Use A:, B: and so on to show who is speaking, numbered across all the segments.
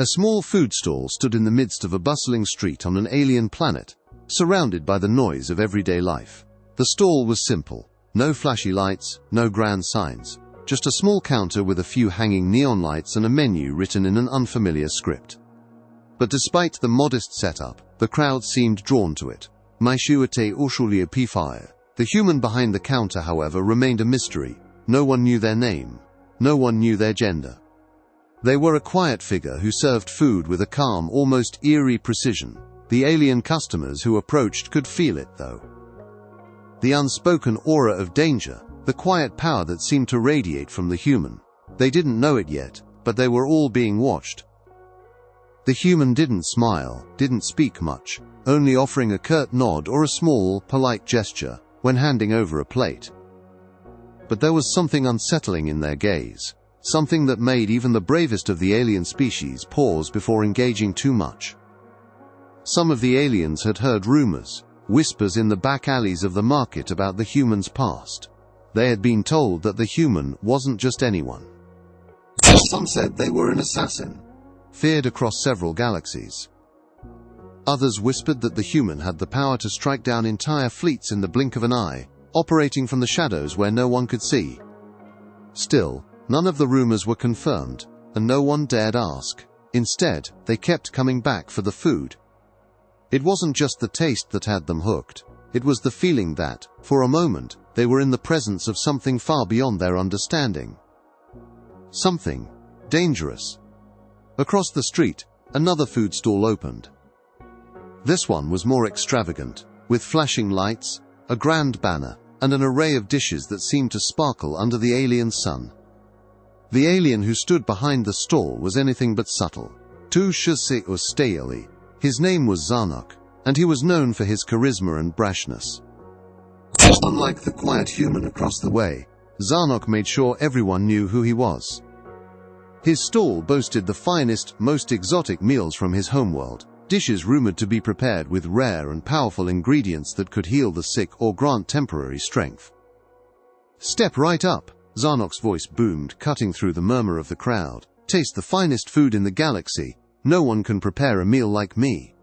A: A small food stall stood in the midst of a bustling street on an alien planet, surrounded by the noise of everyday life. The stall was simple. No flashy lights, no grand signs. Just a small counter with a few hanging neon lights and a menu written in an unfamiliar script. But despite the modest setup, the crowd seemed drawn to it. The human behind the counter, however, remained a mystery. No one knew their name. No one knew their gender. They were a quiet figure who served food with a calm, almost eerie precision. The alien customers who approached could feel it, though. The unspoken aura of danger, the quiet power that seemed to radiate from the human. They didn't know it yet, but they were all being watched. The human didn't smile, didn't speak much, only offering a curt nod or a small, polite gesture when handing over a plate. But there was something unsettling in their gaze, something that made even the bravest of the alien species pause before engaging too much. Some of the aliens had heard rumors, whispers in the back alleys of the market about the human's past. They had been told that the human wasn't just anyone. Some said they were an assassin, feared across several galaxies. Others whispered that the human had the power to strike down entire fleets in the blink of an eye, operating from the shadows where no one could see. Still, none of the rumors were confirmed, and no one dared ask. Instead, they kept coming back for the food. It wasn't just the taste that had them hooked. It was the feeling that, for a moment, they were in the presence of something far beyond their understanding. Something dangerous. Across the street, another food stall opened. This one was more extravagant, with flashing lights, a grand banner, and an array of dishes that seemed to sparkle under the alien sun. The alien who stood behind the stall was anything but subtle. His name was Zarnok, and he was known for his charisma and brashness. Unlike the quiet human across the way, Zarnok made sure everyone knew who he was. His stall boasted the finest, most exotic meals from his homeworld, dishes rumored to be prepared with rare and powerful ingredients that could heal the sick or grant temporary strength. "Step right up," Zarnok's voice boomed, cutting through the murmur of the crowd. "Taste the finest food in the galaxy. No one can prepare a meal like me."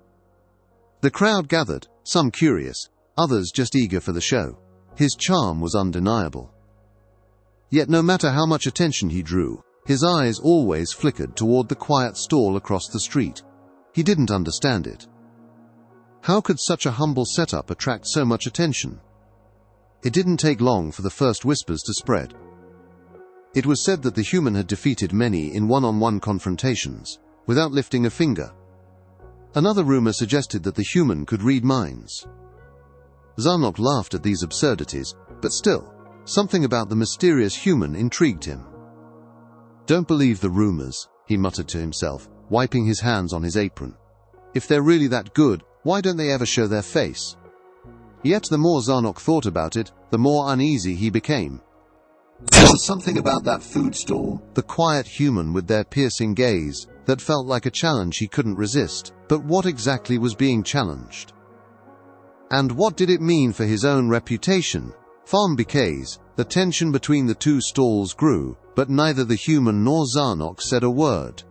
A: The crowd gathered, some curious, others just eager for the show. His charm was undeniable. Yet no matter how much attention he drew, his eyes always flickered toward the quiet stall across the street. He didn't understand it. How could such a humble setup attract so much attention? It didn't take long for the first whispers to spread. It was said that the human had defeated many in one-on-one confrontations, without lifting a finger. Another rumor suggested that the human could read minds. Zarnok laughed at these absurdities, but still, something about the mysterious human intrigued him. "Don't believe the rumors," he muttered to himself, wiping his hands on his apron. "If they're really that good, why don't they ever show their face?" Yet the more Zarnok thought about it, the more uneasy he became. There was something about that food stall, the quiet human with their piercing gaze, that felt like a challenge he couldn't resist. But what exactly was being challenged? And what did it mean for his own reputation? Farm bouquets, the tension between the two stalls grew, but neither the human nor Zarnok said a word.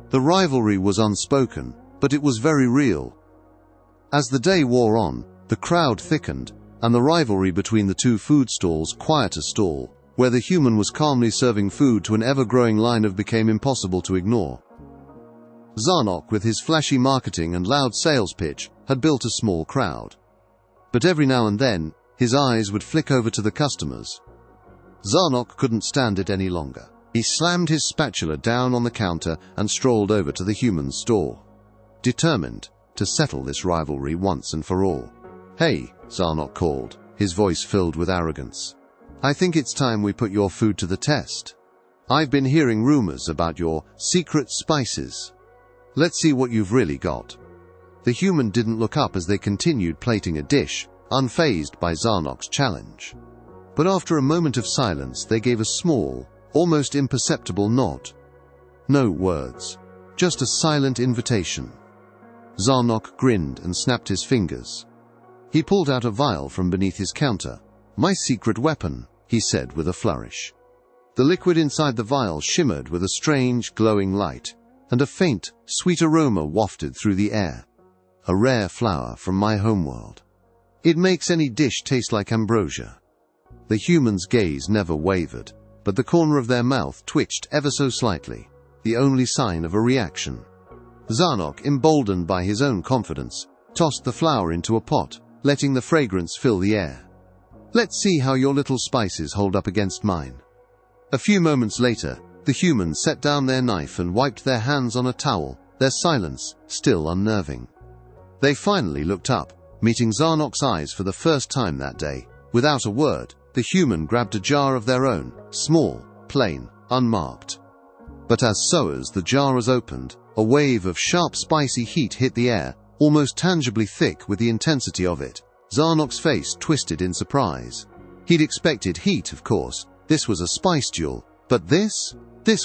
A: The rivalry was unspoken, but it was very real. As the day wore on, the crowd thickened, and the rivalry between the two food stalls, quieter stall, where the human was calmly serving food to an ever-growing line of, became impossible to ignore. Zarnok, with his flashy marketing and loud sales pitch, had built a small crowd. But every now and then, his eyes would flick over to the customers. Zarnok couldn't stand it any longer. He slammed his spatula down on the counter and strolled over to the human's stall, determined to settle this rivalry once and for all. "Hey," Zarnok called, his voice filled with arrogance. "I think it's time we put your food to the test. I've been hearing rumors about your secret spices. Let's see what you've really got." The human didn't look up as they continued plating a dish, unfazed by Zarnok's challenge. But after a moment of silence, they gave a small, almost imperceptible nod. No words, just a silent invitation. Zarnok grinned and snapped his fingers. He pulled out a vial from beneath his counter. "My secret weapon," he said with a flourish. The liquid inside the vial shimmered with a strange, glowing light, and a faint, sweet aroma wafted through the air. A rare flower from my homeworld. It makes any dish taste like ambrosia. The human's gaze never wavered, but the corner of their mouth twitched ever so slightly, the only sign of a reaction. Zarnok, emboldened by his own confidence, tossed the flower into a pot, letting the fragrance fill the air. Let's see how your little spices hold up against mine. A few moments later, the humans set down their knife and wiped their hands on a towel, their silence still unnerving. They finally looked up, meeting Zarnok's eyes for the first time that day. Without a word, the human grabbed a jar of their own, small, plain, unmarked. But as the jar was opened, a wave of sharp spicy heat hit the air, almost tangibly thick with the intensity of it. Zarnok's face twisted in surprise. He'd expected heat, of course. This was a spice jewel. But this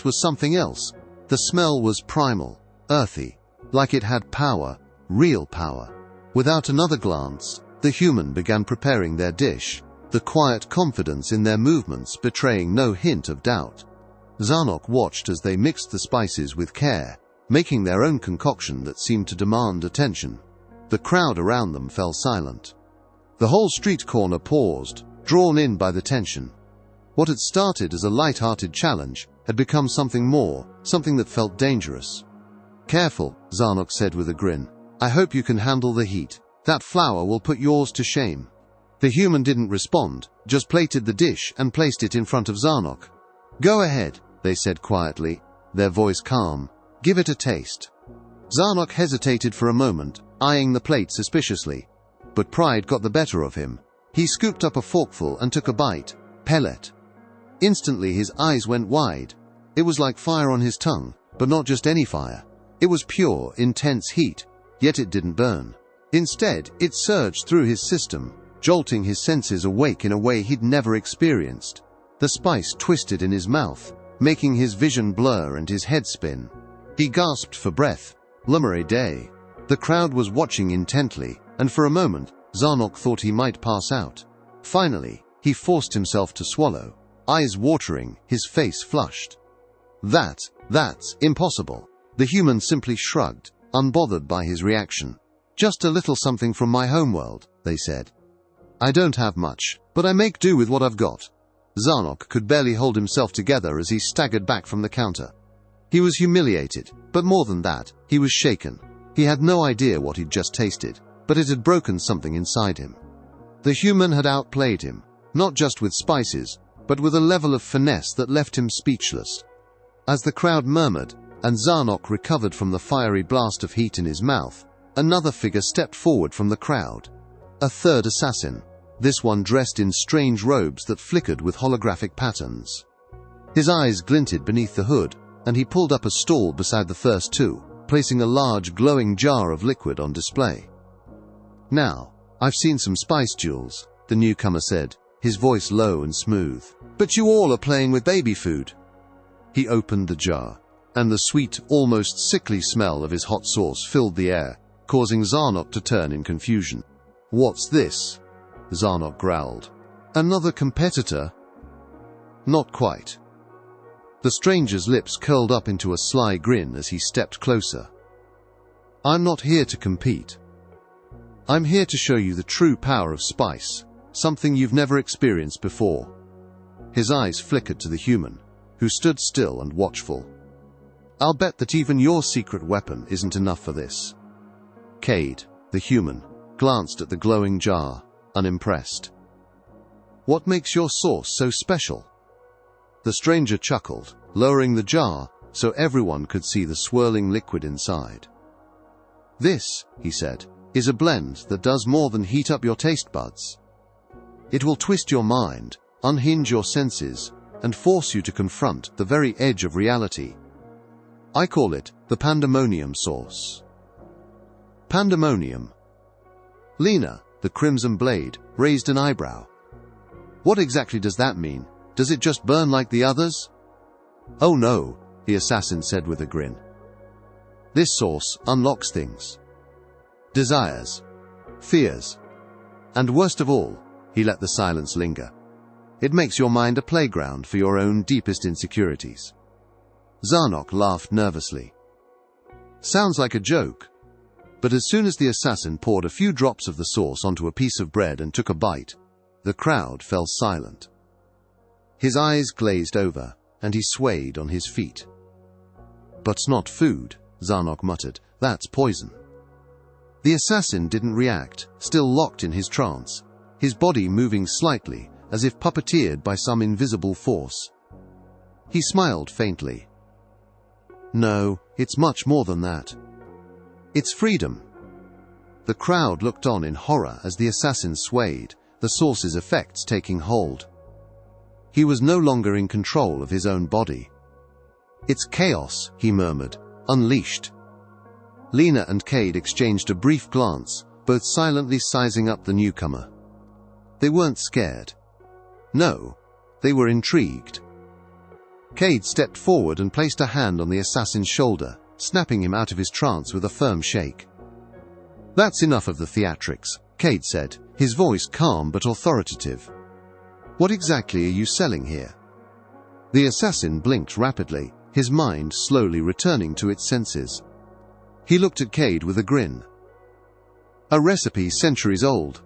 A: was something else. The smell was primal, earthy, like it had power, real power. Without another glance, the human began preparing their dish, the quiet confidence in their movements betraying no hint of doubt. Zarnok watched as they mixed the spices with care, making their own concoction that seemed to demand attention. The crowd around them fell silent. The whole street corner paused, drawn in by the tension. What had started as a light-hearted challenge had become something more, something that felt dangerous. "Careful," Zarnok said with a grin. "I hope you can handle the heat. That flower will put yours to shame." The human didn't respond, just plated the dish and placed it in front of Zarnok. "Go ahead," they said quietly, their voice calm. "Give it a taste." Zarnok hesitated for a moment, eyeing the plate suspiciously. But pride got the better of him. He scooped up a forkful and took a bite. Pellet. Instantly his eyes went wide. It was like fire on his tongue, but not just any fire. It was pure, intense heat, yet it didn't burn. Instead, it surged through his system, jolting his senses awake in a way he'd never experienced. The spice twisted in his mouth, making his vision blur and his head spin. He gasped for breath. Narrated. The crowd was watching intently, and for a moment, Zarnok thought he might pass out. Finally, he forced himself to swallow, eyes watering, his face flushed. That's impossible." The human simply shrugged, unbothered by his reaction. "Just a little something from my homeworld," they said. "I don't have much, but I make do with what I've got." Zarnok could barely hold himself together as he staggered back from the counter. He was humiliated, but more than that, he was shaken. He had no idea what he'd just tasted, but it had broken something inside him. The human had outplayed him, not just with spices, but with a level of finesse that left him speechless. As the crowd murmured, and Zarnok recovered from the fiery blast of heat in his mouth, another figure stepped forward from the crowd. A third assassin, this one dressed in strange robes that flickered with holographic patterns. His eyes glinted beneath the hood, and he pulled up a stall beside the first two, placing a large glowing jar of liquid on display. "Now, I've seen some spice jewels," the newcomer said, his voice low and smooth. "But you all are playing with baby food." He opened the jar, and the sweet, almost sickly smell of his hot sauce filled the air, causing Zarnok to turn in confusion. "What's this?" Zarnok growled. "Another competitor?" "Not quite." The stranger's lips curled up into a sly grin as he stepped closer. "I'm not here to compete. I'm here to show you the true power of spice, something you've never experienced before." His eyes flickered to the human, who stood still and watchful. "I'll bet that even your secret weapon isn't enough for this." Cade, the human, glanced at the glowing jar, unimpressed. "What makes your sauce so special?" The stranger chuckled, lowering the jar so everyone could see the swirling liquid inside. "This," he said, "is a blend that does more than heat up your taste buds. It will twist your mind, unhinge your senses, and force you to confront the very edge of reality. I call it the pandemonium sauce." "Pandemonium?" Lena, the crimson blade, raised an eyebrow. "What exactly does that mean? Does it just burn like the others?" "Oh no," the assassin said with a grin. "This sauce unlocks things. Desires. Fears. And worst of all," he let the silence linger, "it makes your mind a playground for your own deepest insecurities." Zarnok laughed nervously. Sounds like a joke. But as soon as the assassin poured a few drops of the sauce onto a piece of bread and took a bite, the crowd fell silent. His eyes glazed over, and he swayed on his feet. "But not food," Zarnok muttered. "That's poison." The assassin didn't react, still locked in his trance, his body moving slightly, as if puppeteered by some invisible force. He smiled faintly. "No, it's much more than that. It's freedom." The crowd looked on in horror as the assassin swayed, the sauce's effects taking hold. He was no longer in control of his own body. "It's chaos," he murmured, "unleashed." Lena and Cade exchanged a brief glance, both silently sizing up the newcomer. They weren't scared. No, they were intrigued. Cade stepped forward and placed a hand on the assassin's shoulder, snapping him out of his trance with a firm shake. "That's enough of the theatrics," Cade said, his voice calm but authoritative. "What exactly are you selling here?" The assassin blinked rapidly, his mind slowly returning to its senses. He looked at Cade with a grin. "A recipe centuries old.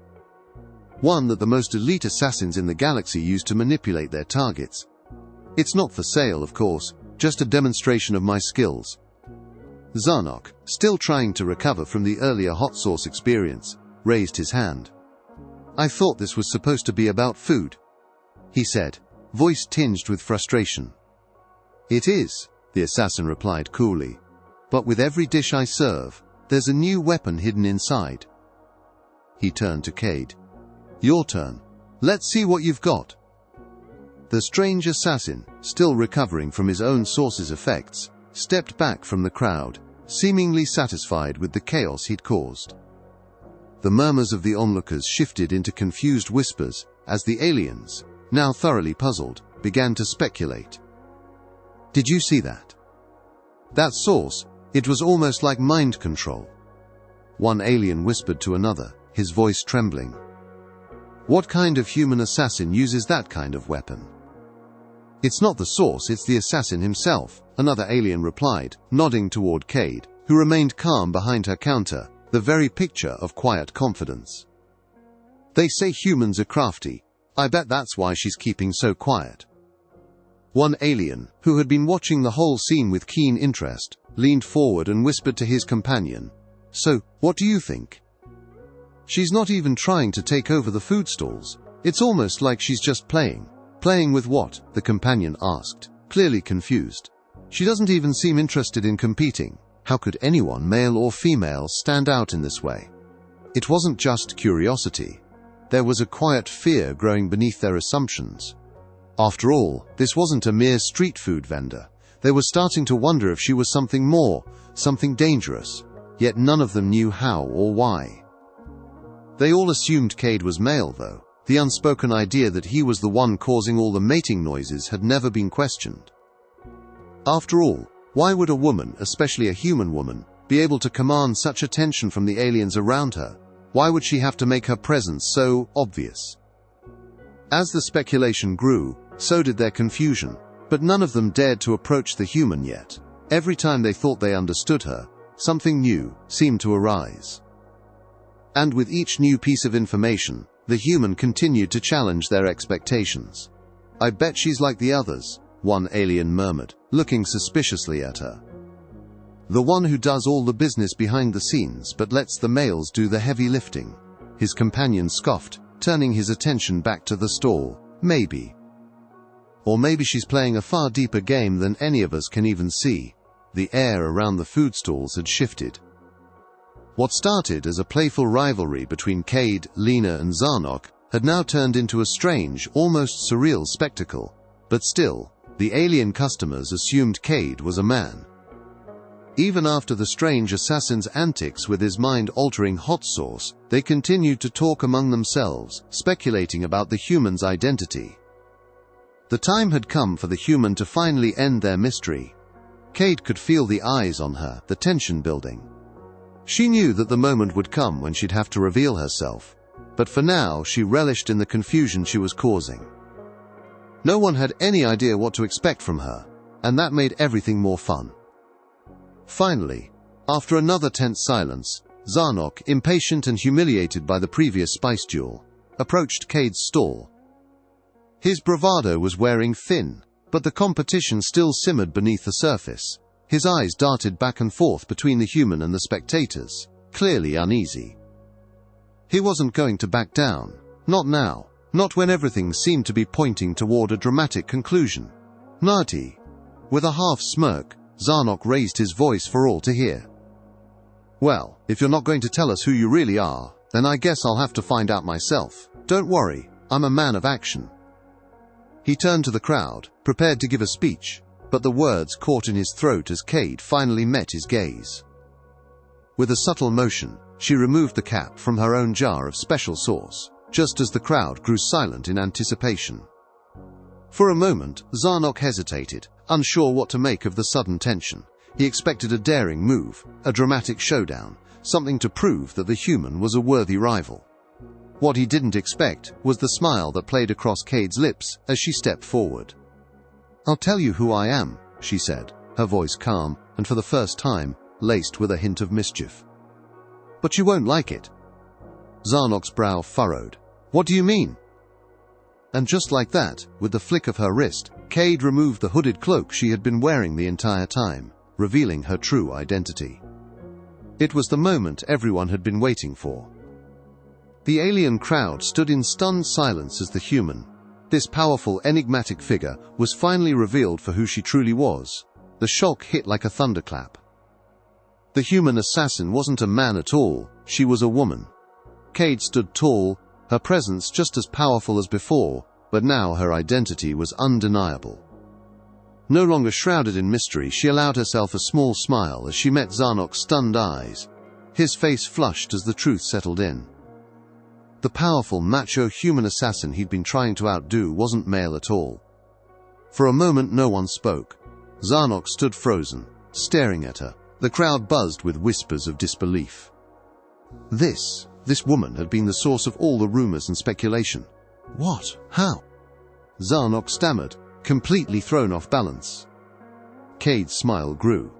A: One that the most elite assassins in the galaxy use to manipulate their targets. It's not for sale, of course, just a demonstration of my skills." Zarnok, still trying to recover from the earlier hot sauce experience, raised his hand. "I thought this was supposed to be about food," he said, voice tinged with frustration. "It is," the assassin replied coolly. "But with every dish I serve, there's a new weapon hidden inside." He turned to Cade. "Your turn. Let's see what you've got." The strange assassin, still recovering from his own sauce's effects, stepped back from the crowd, seemingly satisfied with the chaos he'd caused. The murmurs of the onlookers shifted into confused whispers as the aliens, now thoroughly puzzled, began to speculate. "Did you see that? That sauce, it was almost like mind control." One alien whispered to another, his voice trembling. "What kind of human assassin uses that kind of weapon?" "It's not the sauce, it's the assassin himself," another alien replied, nodding toward Cade, who remained calm behind her counter, the very picture of quiet confidence. "They say humans are crafty. I bet that's why she's keeping so quiet." One alien, who had been watching the whole scene with keen interest, leaned forward and whispered to his companion, "So, what do you think?" "She's not even trying to take over the food stalls. It's almost like she's just playing." "Playing with what?" the companion asked, clearly confused. "She doesn't even seem interested in competing. How could anyone, male or female, stand out in this way?" It wasn't just curiosity. There was a quiet fear growing beneath their assumptions. After all, this wasn't a mere street food vendor. They were starting to wonder if she was something more, something dangerous, yet none of them knew how or why. They all assumed Cade was male, though. The unspoken idea that he was the one causing all the mating noises had never been questioned. After all, why would a woman, especially a human woman, be able to command such attention from the aliens around her? Why would she have to make her presence so obvious? As the speculation grew, so did their confusion, but none of them dared to approach the human yet. Every time they thought they understood her, something new seemed to arise. And with each new piece of information, the human continued to challenge their expectations. "I bet she's like the others," one alien murmured, looking suspiciously at her. "The one who does all the business behind the scenes but lets the males do the heavy lifting," his companion scoffed, turning his attention back to the stall. "Maybe. Or maybe she's playing a far deeper game than any of us can even see." The air around the food stalls had shifted. What started as a playful rivalry between Cade, Lena, and Zarnok had now turned into a strange, almost surreal spectacle. But still, the alien customers assumed Cade was a man. Even after the strange assassin's antics with his mind-altering hot sauce, they continued to talk among themselves, speculating about the human's identity. The time had come for the human to finally end their mystery. Cade could feel the eyes on her, the tension building. She knew that the moment would come when she'd have to reveal herself, but for now she relished in the confusion she was causing. No one had any idea what to expect from her, and that made everything more fun. Finally, After another tense silence, Zarnok, impatient and humiliated by the previous spice duel, approached Cade's stall. His bravado was wearing thin, but the competition still simmered beneath the surface. His eyes darted back and forth between the human and the spectators, clearly uneasy. He wasn't going to back down. Not now. Not when everything seemed to be pointing toward a dramatic conclusion. Narrated. With a half smirk, Zarnok raised his voice for all to hear. Well, if you're not going to tell us who you really are, then I guess I'll have to find out myself. Don't worry, I'm a man of action. He turned to the crowd, prepared to give a speech, but the words caught in his throat as Cade finally met his gaze. With a subtle motion, she removed the cap from her own jar of special sauce, just as the crowd grew silent in anticipation. For a moment, Zarnok hesitated, unsure what to make of the sudden tension. He expected a daring move, a dramatic showdown, something to prove that the human was a worthy rival. What he didn't expect was the smile that played across Cade's lips as she stepped forward. "I'll tell you who I am," she said, her voice calm and for the first time laced with a hint of mischief. "But you won't like it." Zarnok's brow furrowed. "What do you mean?" And just like that, with the flick of her wrist, Cade removed the hooded cloak she had been wearing the entire time, revealing her true identity. It was the moment everyone had been waiting for. The alien crowd stood in stunned silence as the human, this powerful, enigmatic figure, was finally revealed for who she truly was. The shock hit like a thunderclap. The human assassin wasn't a man at all, she was a woman. Cade stood tall, her presence just as powerful as before, but now her identity was undeniable. No longer shrouded in mystery, she allowed herself a small smile as she met Zarnok's stunned eyes. His face flushed as the truth settled in. The powerful, macho human assassin he'd been trying to outdo wasn't male at all. For a moment no one spoke. Zarnok stood frozen, staring at her. The crowd buzzed with whispers of disbelief. This woman had been the source of all the rumors and speculation. What? How? Zarnok stammered, completely thrown off balance. Cade's smile grew.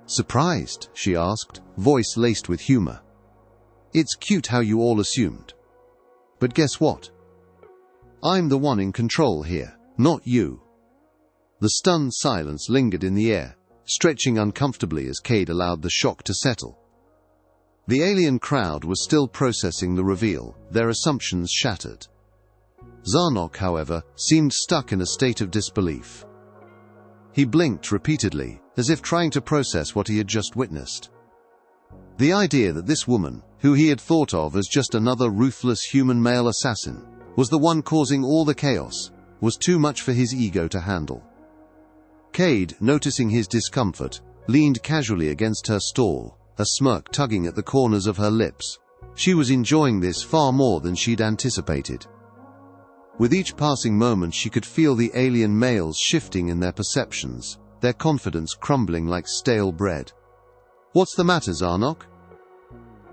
A: "Surprised?" she asked, voice laced with humor. "It's cute how you all assumed. But guess what? I'm the one in control here, not you." The stunned silence lingered in the air, stretching uncomfortably as Cade allowed the shock to settle. The alien crowd was still processing the reveal, their assumptions shattered. Zarnok, however, seemed stuck in a state of disbelief. He blinked repeatedly, as if trying to process what he had just witnessed. The idea that this woman, who he had thought of as just another ruthless human male assassin, was the one causing all the chaos, was too much for his ego to handle. Cade, noticing his discomfort, leaned casually against her stall, a smirk tugging at the corners of her lips. She was enjoying this far more than she'd anticipated. With each passing moment she could feel the alien males shifting in their perceptions, their confidence crumbling like stale bread. "What's the matter, Zarnok?"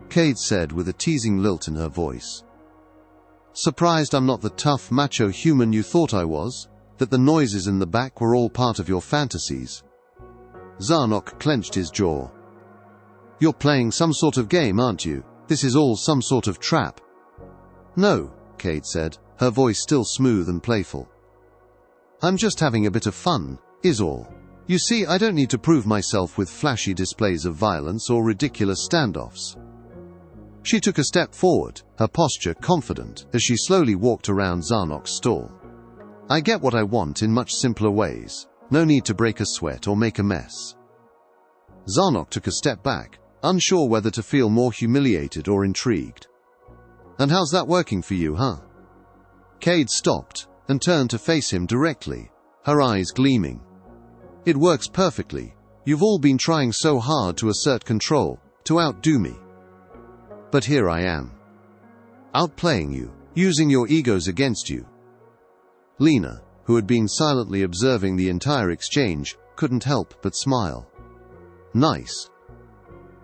A: Cade said with a teasing lilt in her voice. "Surprised I'm not the tough, macho human you thought I was? That the noises in the back were all part of your fantasies?" Zarnok clenched his jaw. "You're playing some sort of game, aren't you? This is all some sort of trap." "No," Cade said, her voice still smooth and playful. "I'm just having a bit of fun, is all. You see, I don't need to prove myself with flashy displays of violence or ridiculous standoffs." She took a step forward, her posture confident, as she slowly walked around Zarnok's stall. "I get what I want in much simpler ways. No need to break a sweat or make a mess." Zarnok took a step back, unsure whether to feel more humiliated or intrigued. "And how's that working for you, huh?" Cade stopped and turned to face him directly, her eyes gleaming. "It works perfectly. You've all been trying so hard to assert control, to outdo me. But here I am, outplaying you, using your egos against you." Lena, who had been silently observing the entire exchange, couldn't help but smile. "Nice.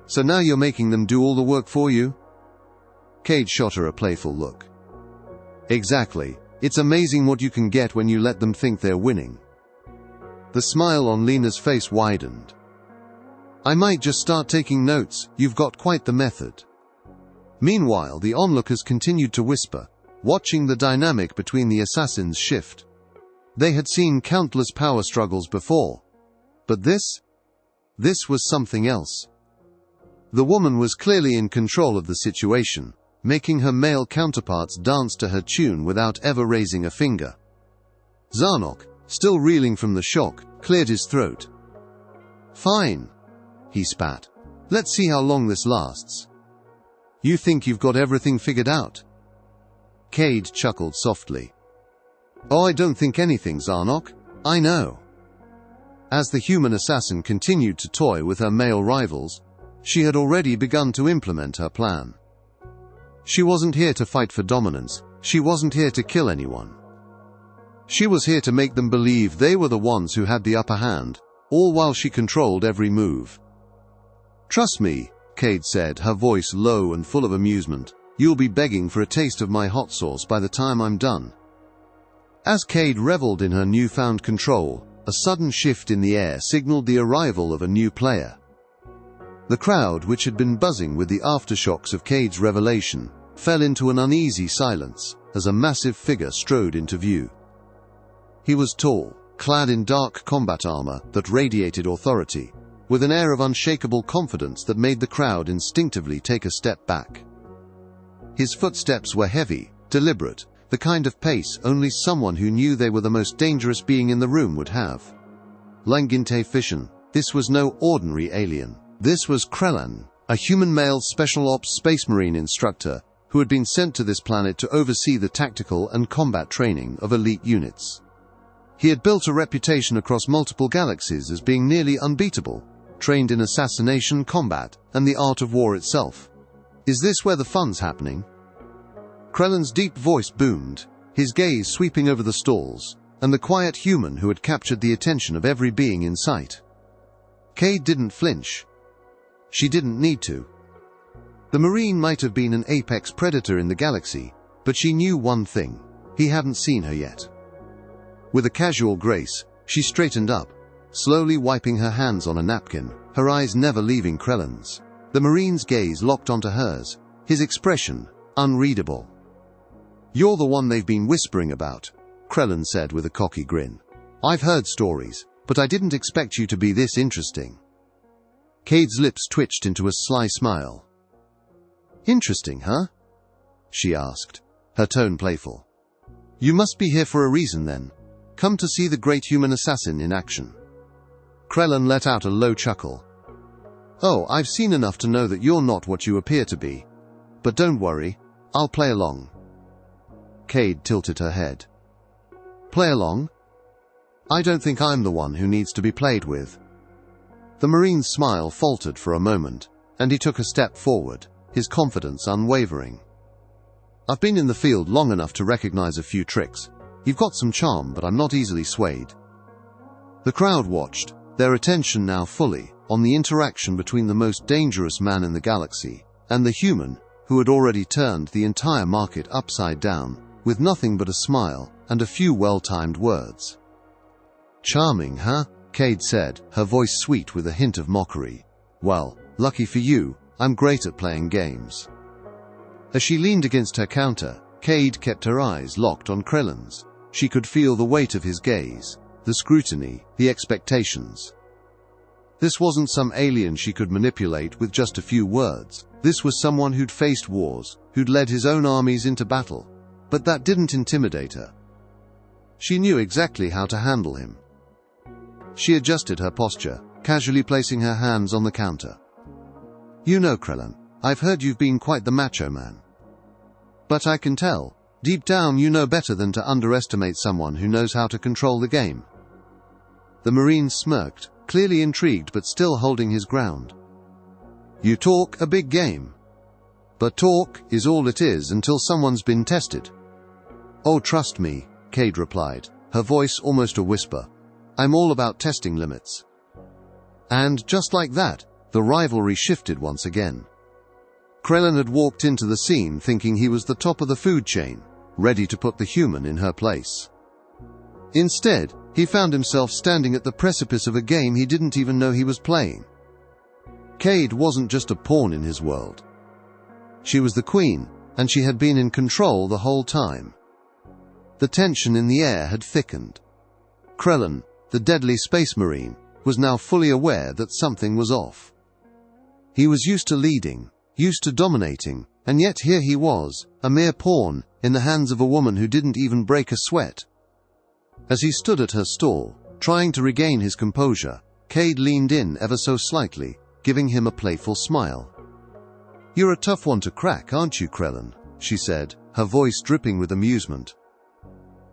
A: So now you're making them do all the work for you?" Cade shot her a playful look. "Exactly. It's amazing what you can get when you let them think they're winning." The smile on Lena's face widened. I might just start taking notes, you've got quite the method. Meanwhile, the onlookers continued to whisper, watching the dynamic between the assassins shift. They had seen countless power struggles before. But this was something else. The woman was clearly in control of the situation, making her male counterparts dance to her tune without ever raising a finger. Zarnok, still reeling from the shock, cleared his throat. "Fine," he spat. "Let's see how long this lasts." "You think you've got everything figured out?" Cade chuckled softly. "Oh, I don't think anything, Zarnok. I know." As the human assassin continued to toy with her male rivals, she had already begun to implement her plan. She wasn't here to fight for dominance. She wasn't here to kill anyone. She was here to make them believe they were the ones who had the upper hand, all while she controlled every move. "Trust me," Cade said, her voice low and full of amusement. "You'll be begging for a taste of my hot sauce by the time I'm done." As Cade reveled in her newfound control, a sudden shift in the air signaled the arrival of a new player. The crowd, which had been buzzing with the aftershocks of Cade's revelation, fell into an uneasy silence as a massive figure strode into view. He was tall, clad in dark combat armor that radiated authority, with an air of unshakable confidence that made the crowd instinctively take a step back. His footsteps were heavy, deliberate, the kind of pace only someone who knew they were the most dangerous being in the room would have. Langinte Fission, this was no ordinary alien. This was Krellan, a human male special ops space marine instructor who had been sent to this planet to oversee the tactical and combat training of elite units. He had built a reputation across multiple galaxies as being nearly unbeatable, trained in assassination, combat, and the art of war itself. "Is this where the fun's happening?" Krellan's deep voice boomed, his gaze sweeping over the stalls, and the quiet human who had captured the attention of every being in sight. Cade didn't flinch. She didn't need to. The Marine might have been an apex predator in the galaxy, but she knew one thing: he hadn't seen her yet. With a casual grace, she straightened up, slowly wiping her hands on a napkin, her eyes never leaving Krellan's. The Marine's gaze locked onto hers, his expression unreadable. "You're the one they've been whispering about," Krellan said with a cocky grin. "I've heard stories, but I didn't expect you to be this interesting." Cade's lips twitched into a sly smile. "Interesting, huh?" she asked, her tone playful. "You must be here for a reason then. Come to see the great human assassin in action." Krellan let out a low chuckle. "Oh, I've seen enough to know that you're not what you appear to be. But don't worry, I'll play along." Cade tilted her head. "Play along? I don't think I'm the one who needs to be played with." The Marine's smile faltered for a moment, and he took a step forward, his confidence unwavering. "I've been in the field long enough to recognize a few tricks. You've got some charm, but I'm not easily swayed." The crowd watched, their attention now fully on the interaction between the most dangerous man in the galaxy and the human who had already turned the entire market upside down, with nothing but a smile and a few well-timed words. "Charming, huh?" Cade said, her voice sweet with a hint of mockery. "Well, lucky for you, I'm great at playing games." As she leaned against her counter, Cade kept her eyes locked on Krellan's. She could feel the weight of his gaze, the scrutiny, the expectations. This wasn't some alien she could manipulate with just a few words. This was someone who'd faced wars, who'd led his own armies into battle. But that didn't intimidate her. She knew exactly how to handle him. She adjusted her posture, casually placing her hands on the counter. "You know, Krellan, I've heard you've been quite the macho man. But I can tell, deep down you know better than to underestimate someone who knows how to control the game." The Marine smirked, clearly intrigued but still holding his ground. "You talk a big game. But talk is all it is until someone's been tested." "Oh, trust me," Cade replied, her voice almost a whisper. "I'm all about testing limits." And just like that, the rivalry shifted once again. Krellan had walked into the scene thinking he was the top of the food chain, ready to put the human in her place. Instead, he found himself standing at the precipice of a game he didn't even know he was playing. Cade wasn't just a pawn in his world. She was the queen, and she had been in control the whole time. The tension in the air had thickened. Krellin, the deadly space marine, was now fully aware that something was off. He was used to leading, used to dominating, and yet here he was, a mere pawn, in the hands of a woman who didn't even break a sweat. As he stood at her stall, trying to regain his composure, Cade leaned in ever so slightly, giving him a playful smile. "You're a tough one to crack, aren't you, Krellin?" she said, her voice dripping with amusement.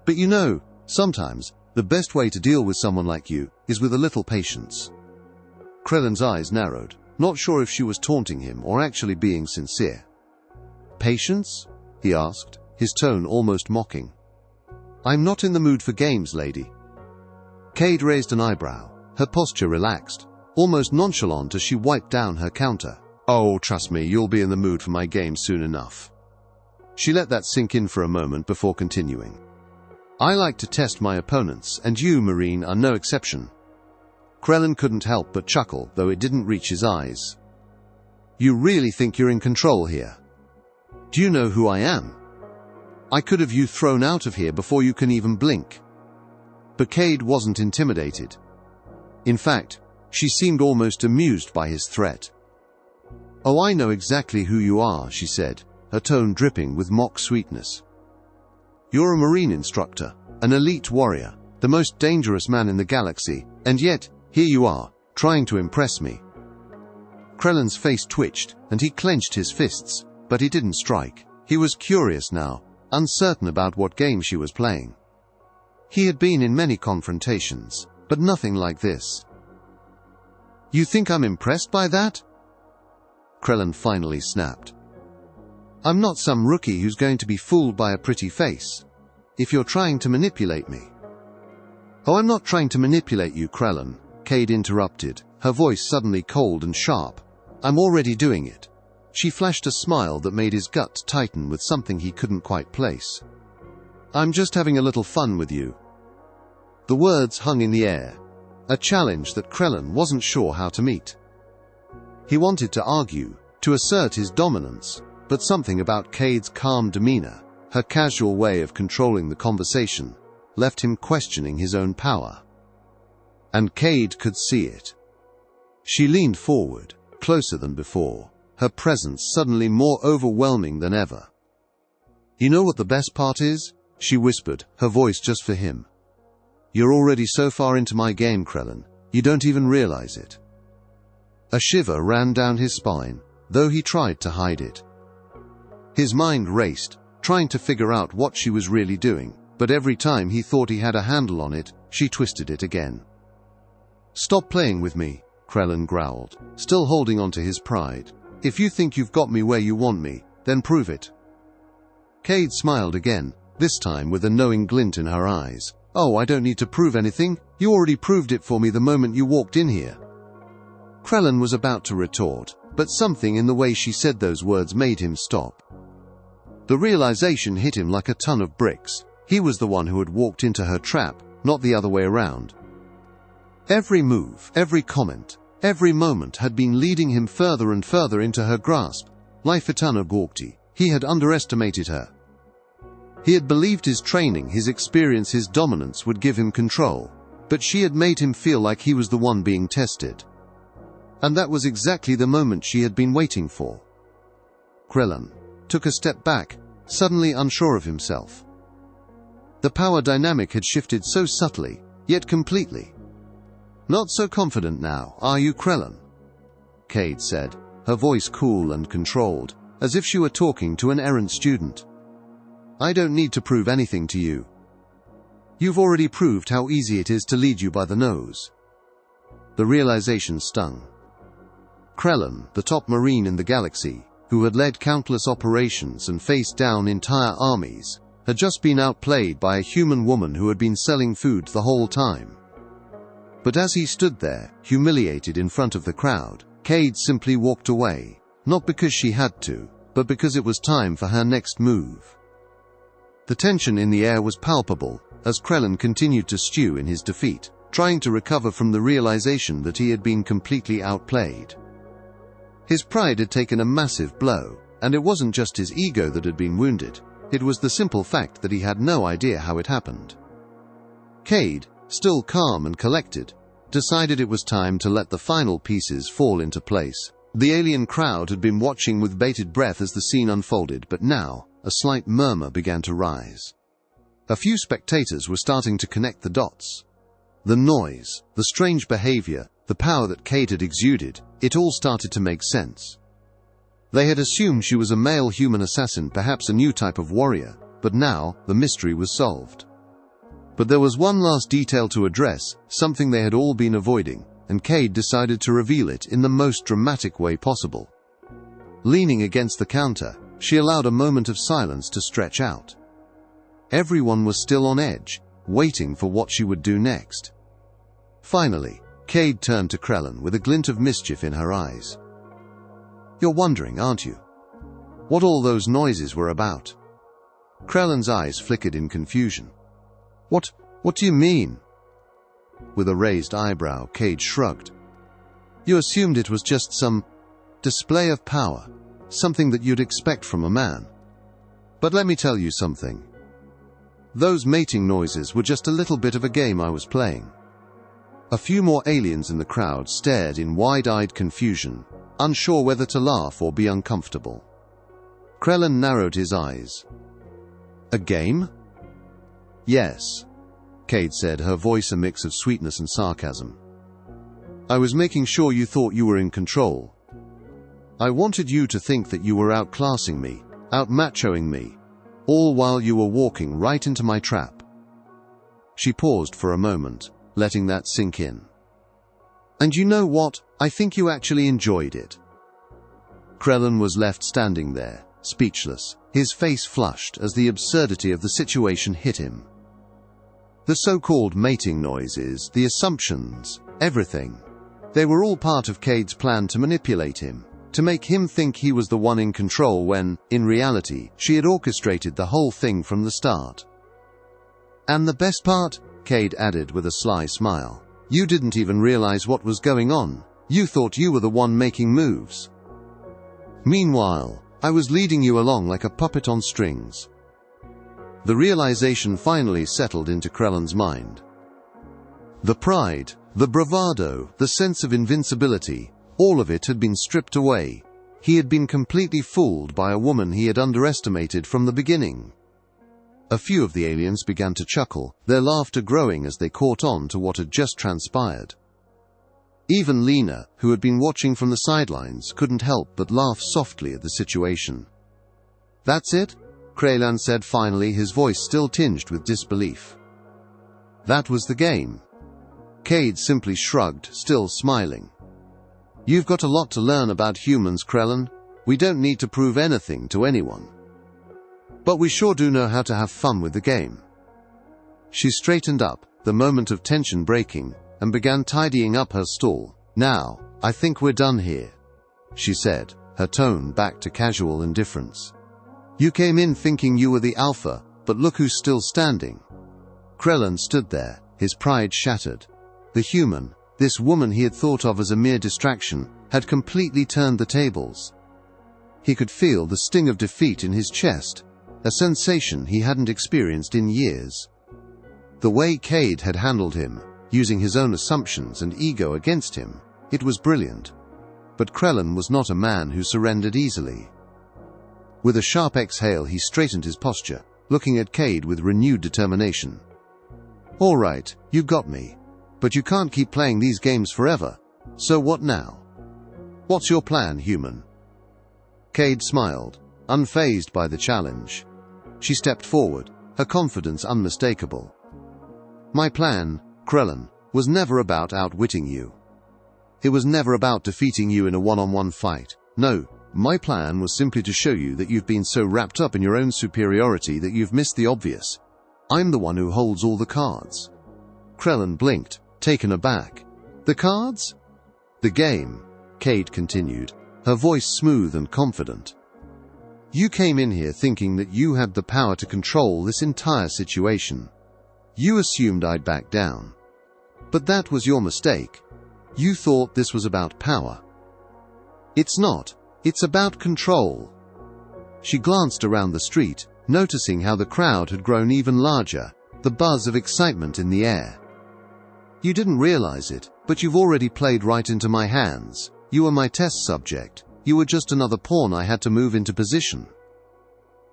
A: "But you know, sometimes, the best way to deal with someone like you is with a little patience." Krellin's eyes narrowed, not sure if she was taunting him or actually being sincere. "Patience?" he asked, his tone almost mocking. "I'm not in the mood for games, lady." Cade raised an eyebrow, her posture relaxed, almost nonchalant as she wiped down her counter. "Oh, trust me, you'll be in the mood for my game soon enough." She let that sink in for a moment before continuing. "I like to test my opponents, and you, Marine, are no exception." Krellin couldn't help but chuckle, though it didn't reach his eyes. "You really think you're in control here? Do you know who I am? I could have you thrown out of here before you can even blink." But Cade wasn't intimidated. In fact, she seemed almost amused by his threat. "Oh, I know exactly who you are," she said, her tone dripping with mock sweetness. "You're a marine instructor, an elite warrior, the most dangerous man in the galaxy, and yet, here you are, trying to impress me." Krellin's face twitched, and he clenched his fists, but he didn't strike. He was curious now, uncertain about what game she was playing. He had been in many confrontations, but nothing like this. "You think I'm impressed by that?" Krellin finally snapped. "I'm not some rookie who's going to be fooled by a pretty face. If you're trying to manipulate me—" "Oh, I'm not trying to manipulate you, Krellin," Cade interrupted, her voice suddenly cold and sharp. "I'm already doing it." She flashed a smile that made his gut tighten with something he couldn't quite place. "I'm just having a little fun with you." The words hung in the air, a challenge that Krellin wasn't sure how to meet. He wanted to argue, to assert his dominance, but something about Cade's calm demeanor, her casual way of controlling the conversation, left him questioning his own power. And Cade could see it. She leaned forward, closer than before, her presence suddenly more overwhelming than ever. "You know what the best part is?" she whispered, her voice just for him. "You're already so far into my game, Krellin, you don't even realize it." A shiver ran down his spine, though he tried to hide it. His mind raced, trying to figure out what she was really doing, but every time he thought he had a handle on it, she twisted it again. "Stop playing with me," Krellin growled, still holding on to his pride. "If you think you've got me where you want me, then prove it." Cade smiled again, this time with a knowing glint in her eyes. "Oh, I don't need to prove anything. You already proved it for me the moment you walked in here." Krellin was about to retort, but something in the way she said those words made him stop. The realization hit him like a ton of bricks. He was the one who had walked into her trap, not the other way around. Every move, every comment, every moment had been leading him further and further into her grasp. Lifetana Gorkti. He had underestimated her. He had believed his training, his experience, his dominance would give him control, but she had made him feel like he was the one being tested. And that was exactly the moment she had been waiting for. Krellin took a step back, suddenly unsure of himself. The power dynamic had shifted so subtly, yet completely. "Not so confident now, are you, Krellin?" Cade said, her voice cool and controlled, as if she were talking to an errant student. "I don't need to prove anything to you. You've already proved how easy it is to lead you by the nose." The realization stung. Krellin, the top marine in the galaxy, who had led countless operations and faced down entire armies, had just been outplayed by a human woman who had been selling food the whole time. But as he stood there, humiliated in front of the crowd, Cade simply walked away, not because she had to, but because it was time for her next move. The tension in the air was palpable, as Krellin continued to stew in his defeat, trying to recover from the realization that he had been completely outplayed. His pride had taken a massive blow, and it wasn't just his ego that had been wounded. It was the simple fact that he had no idea how it happened. Cade, still calm and collected, decided it was time to let the final pieces fall into place. The alien crowd had been watching with bated breath as the scene unfolded, but now, a slight murmur began to rise. A few spectators were starting to connect the dots. The noise, the strange behavior, the power that Cade had exuded, it all started to make sense. They had assumed she was a male human assassin, perhaps a new type of warrior, but now, the mystery was solved. But there was one last detail to address, something they had all been avoiding, and Cade decided to reveal it in the most dramatic way possible. Leaning against the counter, she allowed a moment of silence to stretch out. Everyone was still on edge, waiting for what she would do next. Finally, Cade turned to Krellin with a glint of mischief in her eyes. "You're wondering, aren't you? What all those noises were about?" Krellin's eyes flickered in confusion. What do you mean?" With a raised eyebrow, Cade shrugged. "You assumed it was just some display of power, something that you'd expect from a man. But let me tell you something. Those mating noises were just a little bit of a game I was playing." A few more aliens in the crowd stared in wide-eyed confusion, unsure whether to laugh or be uncomfortable. Krellin narrowed his eyes. "A game?" "Yes," Cade said, her voice a mix of sweetness and sarcasm. "I was making sure you thought you were in control. I wanted you to think that you were outclassing me, outmachoing me, all while you were walking right into my trap." She paused for a moment, letting that sink in. "And you know what? I think you actually enjoyed it." Krellin was left standing there, speechless, his face flushed as the absurdity of the situation hit him. The so-called mating noises, the assumptions, everything. They were all part of Cade's plan to manipulate him, to make him think he was the one in control when, in reality, she had orchestrated the whole thing from the start. "And the best part," Cade added with a sly smile, "you didn't even realize what was going on. You thought you were the one making moves. Meanwhile, I was leading you along like a puppet on strings." The realization finally settled into Krellin's mind. The pride, the bravado, the sense of invincibility, all of it had been stripped away. He had been completely fooled by a woman he had underestimated from the beginning. A few of the aliens began to chuckle, their laughter growing as they caught on to what had just transpired. Even Lena, who had been watching from the sidelines, couldn't help but laugh softly at the situation. "That's it?" Krellin said finally, his voice still tinged with disbelief. "That was the game?" Cade simply shrugged, still smiling. "You've got a lot to learn about humans, Krellin. We don't need to prove anything to anyone. But we sure do know how to have fun with the game." She straightened up, the moment of tension breaking, and began tidying up her stall. "Now, I think we're done here," she said, her tone back to casual indifference. "You came in thinking you were the alpha, but look who's still standing." Krellin stood there, his pride shattered. The human, this woman he had thought of as a mere distraction, had completely turned the tables. He could feel the sting of defeat in his chest, a sensation he hadn't experienced in years. The way Cade had handled him, using his own assumptions and ego against him, it was brilliant. But Krellin was not a man who surrendered easily. With a sharp exhale, he straightened his posture, looking at Cade with renewed determination. "All right, you got me. But you can't keep playing these games forever. So what now? What's your plan, human?" Cade smiled, unfazed by the challenge. She stepped forward, her confidence unmistakable. "My plan, Krellin, was never about outwitting you. It was never about defeating you in a one-on-one fight. No, my plan was simply to show you that you've been so wrapped up in your own superiority that you've missed the obvious. I'm the one who holds all the cards." Krellin blinked, taken aback. "The cards?" "The game," Cade continued, her voice smooth and confident. "You came in here thinking that you had the power to control this entire situation. You assumed I'd back down. But that was your mistake. You thought this was about power. It's not. It's about control. She glanced around the street, noticing how the crowd had grown even larger, the buzz of excitement in the air. You didn't realize it, but you've already played right into my hands. You were my test subject. You were just another pawn I had to move into position.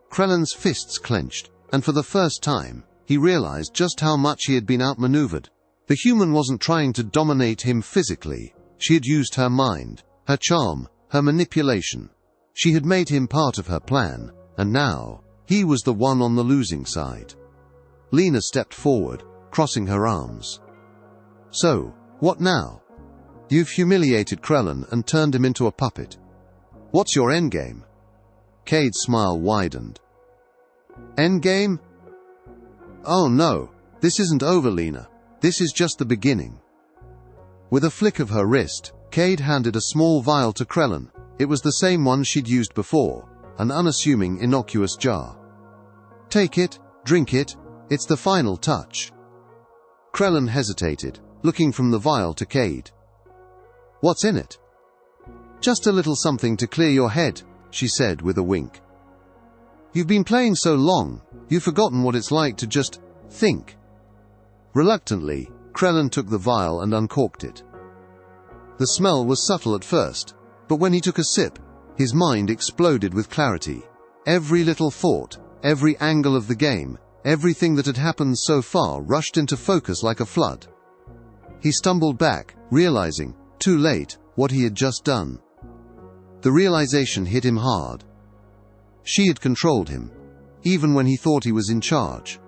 A: Krellen's fists clenched, and for the first time, he realized just how much he had been outmaneuvered. The human wasn't trying to dominate him physically. She had used her mind, her charm, her manipulation. She had made him part of her plan, and now, he was the one on the losing side. Lena stepped forward, crossing her arms. So, what now? You've humiliated Krellen and turned him into a puppet. What's your endgame? Cade's smile widened. Endgame? Oh no, this isn't over, Lena. This is just the beginning. With a flick of her wrist, Cade handed a small vial to Krellen. It was the same one she'd used before, an unassuming, innocuous jar. Take it, drink it, it's the final touch. Krellen hesitated, looking from the vial to Cade. What's in it? Just a little something to clear your head, she said with a wink. You've been playing so long, you've forgotten what it's like to just think. Reluctantly, Krellen took the vial and uncorked it. The smell was subtle at first, but when he took a sip, his mind exploded with clarity. Every little thought, every angle of the game, everything that had happened so far rushed into focus like a flood. He stumbled back, realizing, too late, what he had just done. The realization hit him hard. She had controlled him, even when he thought he was in charge.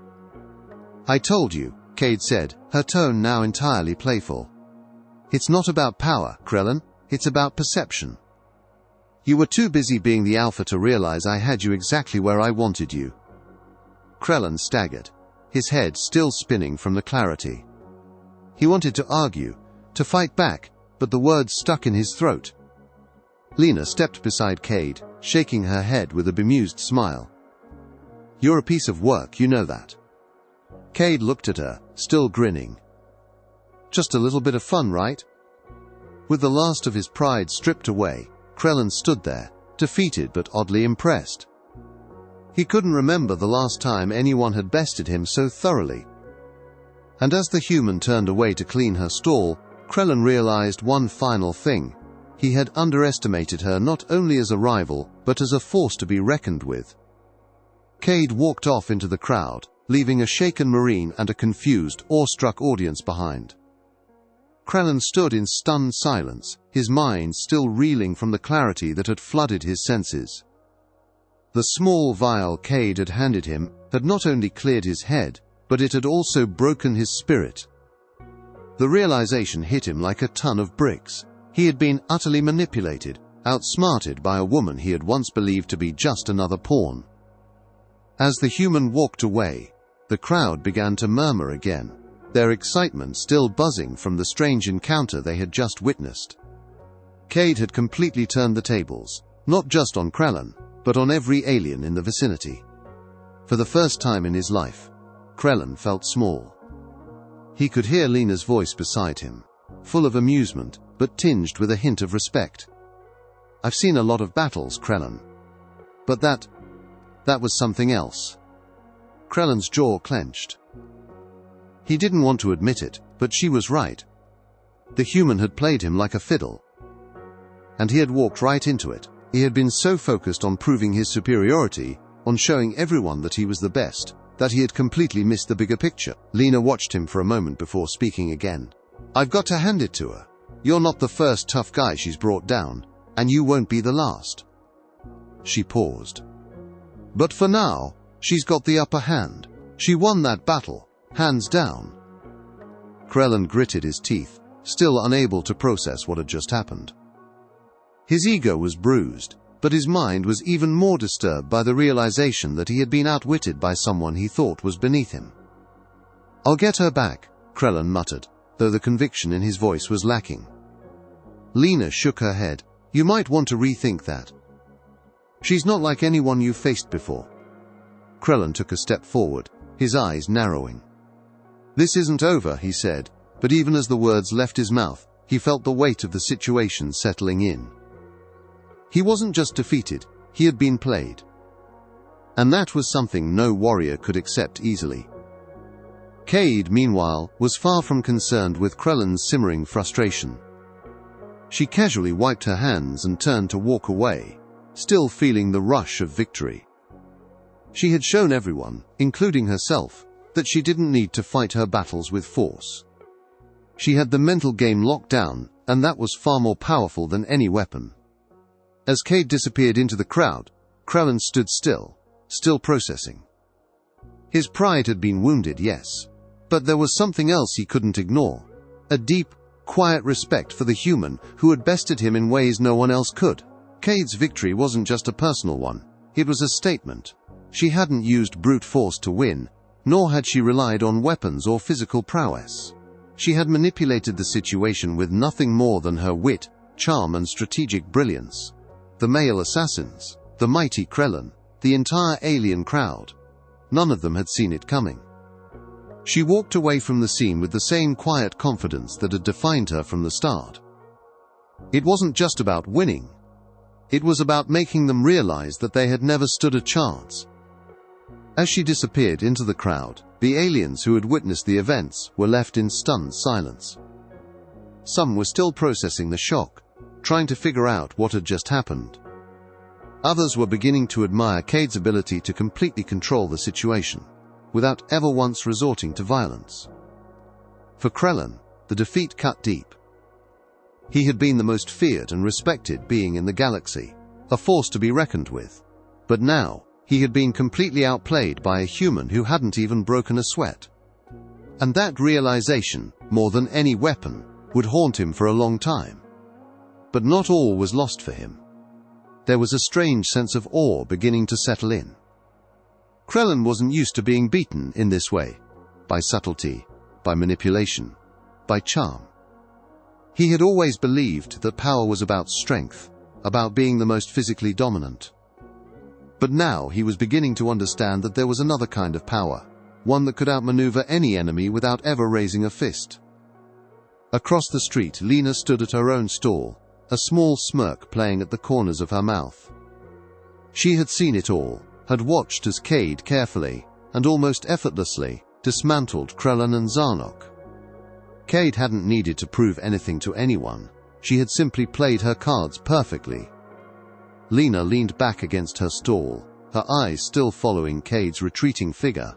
A: I told you, Cade said, her tone now entirely playful. It's not about power, Krellen, it's about perception. You were too busy being the alpha to realize I had you exactly where I wanted you. Krellen staggered, his head still spinning from the clarity. He wanted to argue, to fight back, but the words stuck in his throat. Lena stepped beside Cade, shaking her head with a bemused smile. You're a piece of work, you know that. Cade looked at her, still grinning. Just a little bit of fun, right? With the last of his pride stripped away, Krellen stood there, defeated but oddly impressed. He couldn't remember the last time anyone had bested him so thoroughly. And as the human turned away to clean her stall, Krellen realized one final thing. He had underestimated her not only as a rival, but as a force to be reckoned with. Cade walked off into the crowd, leaving a shaken Marine and a confused, awestruck audience behind. Krellen stood in stunned silence, his mind still reeling from the clarity that had flooded his senses. The small vial Cade had handed him had not only cleared his head, but it had also broken his spirit. The realization hit him like a ton of bricks. He had been utterly manipulated, outsmarted by a woman he had once believed to be just another pawn. As the human walked away, the crowd began to murmur again, their excitement still buzzing from the strange encounter they had just witnessed. Cade had completely turned the tables, not just on Krellen, but on every alien in the vicinity. For the first time in his life, Krellen felt small. He could hear Lena's voice beside him, full of amusement, but tinged with a hint of respect. I've seen a lot of battles, Krellen. But that was something else. Krellen's jaw clenched. He didn't want to admit it, but she was right. The human had played him like a fiddle. And he had walked right into it. He had been so focused on proving his superiority, on showing everyone that he was the best, that he had completely missed the bigger picture. Lena watched him for a moment before speaking again. I've got to hand it to her. You're not the first tough guy she's brought down, and you won't be the last. She paused. But for now, she's got the upper hand. She won that battle, hands down. Krellen gritted his teeth, still unable to process what had just happened. His ego was bruised, but his mind was even more disturbed by the realization that he had been outwitted by someone he thought was beneath him. I'll get her back, Krellen muttered, though the conviction in his voice was lacking. Lena shook her head. You might want to rethink that. She's not like anyone you've faced before. Krellen took a step forward, his eyes narrowing. This isn't over, he said, but even as the words left his mouth, he felt the weight of the situation settling in. He wasn't just defeated, he had been played. And that was something no warrior could accept easily. Cade, meanwhile, was far from concerned with Krellin's simmering frustration. She casually wiped her hands and turned to walk away, still feeling the rush of victory. She had shown everyone, including herself, that she didn't need to fight her battles with force. She had the mental game locked down, and that was far more powerful than any weapon. As Cade disappeared into the crowd, Krellin stood still processing. His pride had been wounded, yes, but there was something else he couldn't ignore. A deep, quiet respect for the human who had bested him in ways no one else could. Cade's victory wasn't just a personal one, it was a statement. She hadn't used brute force to win, nor had she relied on weapons or physical prowess. She had manipulated the situation with nothing more than her wit, charm and strategic brilliance. The male assassins, the mighty Krellin, the entire alien crowd. None of them had seen it coming. She walked away from the scene with the same quiet confidence that had defined her from the start. It wasn't just about winning. It was about making them realize that they had never stood a chance. As she disappeared into the crowd, the aliens who had witnessed the events were left in stunned silence. Some were still processing the shock, trying to figure out what had just happened. Others were beginning to admire Cade's ability to completely control the situation, without ever once resorting to violence. For Krellin, the defeat cut deep. He had been the most feared and respected being in the galaxy, a force to be reckoned with. But now, he had been completely outplayed by a human who hadn't even broken a sweat. And that realization, more than any weapon, would haunt him for a long time. But not all was lost for him. There was a strange sense of awe beginning to settle in. Krellin wasn't used to being beaten in this way, by subtlety, by manipulation, by charm. He had always believed that power was about strength, about being the most physically dominant. But now he was beginning to understand that there was another kind of power, one that could outmaneuver any enemy without ever raising a fist. Across the street, Lena stood at her own stall, a small smirk playing at the corners of her mouth. She had seen it all, had watched as Cade carefully, and almost effortlessly, dismantled Krellin and Zarnok. Cade hadn't needed to prove anything to anyone. She had simply played her cards perfectly. Lena leaned back against her stall, her eyes still following Cade's retreating figure.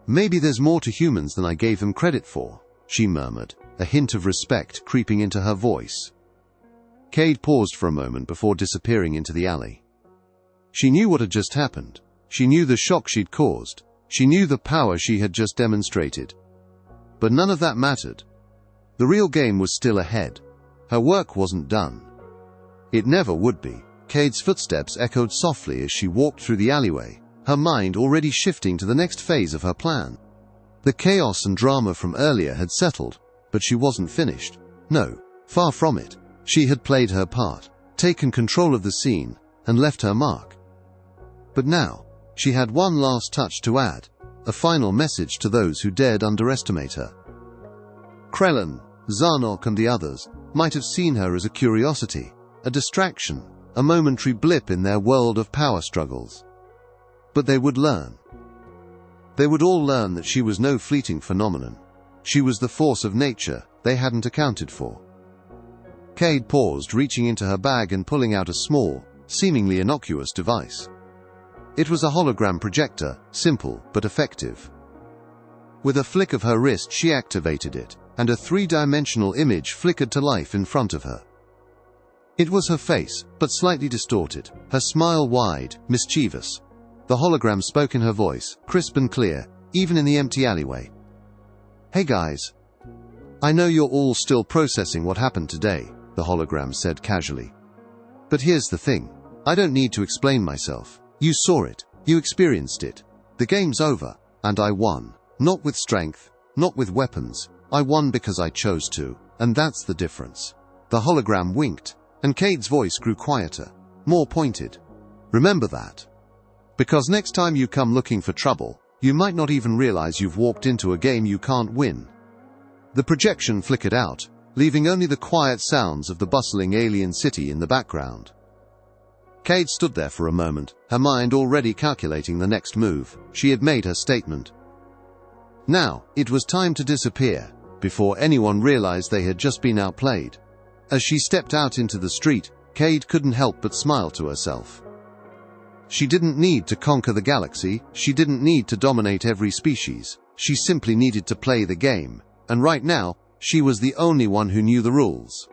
A: "Maybe there's more to humans than I gave them credit for," she murmured, a hint of respect creeping into her voice. Cade paused for a moment before disappearing into the alley. She knew what had just happened. She knew the shock she'd caused. She knew the power she had just demonstrated. But none of that mattered. The real game was still ahead. Her work wasn't done. It never would be. Cade's footsteps echoed softly as she walked through the alleyway, her mind already shifting to the next phase of her plan. The chaos and drama from earlier had settled, but she wasn't finished. No, far from it. She had played her part, taken control of the scene, and left her mark. But now, she had one last touch to add, a final message to those who dared underestimate her. Krellin, Zarnok and the others might have seen her as a curiosity, a distraction, a momentary blip in their world of power struggles. But they would learn. They would all learn that she was no fleeting phenomenon. She was the force of nature they hadn't accounted for. Cade paused, reaching into her bag and pulling out a small, seemingly innocuous device. It was a hologram projector, simple but effective. With a flick of her wrist she activated it, and a three-dimensional image flickered to life in front of her. It was her face, but slightly distorted, her smile wide, mischievous. The hologram spoke in her voice, crisp and clear, even in the empty alleyway. "Hey guys. I know you're all still processing what happened today," the hologram said casually. "But here's the thing. I don't need to explain myself. You saw it. You experienced it. The game's over, and I won. Not with strength, not with weapons. I won because I chose to, and that's the difference." The hologram winked, and Cade's voice grew quieter, more pointed. "Remember that. Because next time you come looking for trouble, you might not even realize you've walked into a game you can't win." The projection flickered out, leaving only the quiet sounds of the bustling alien city in the background. Cade stood there for a moment, her mind already calculating the next move. She had made her statement. Now, it was time to disappear, before anyone realized they had just been outplayed. As she stepped out into the street, Cade couldn't help but smile to herself. She didn't need to conquer the galaxy, she didn't need to dominate every species, she simply needed to play the game, and right now, she was the only one who knew the rules.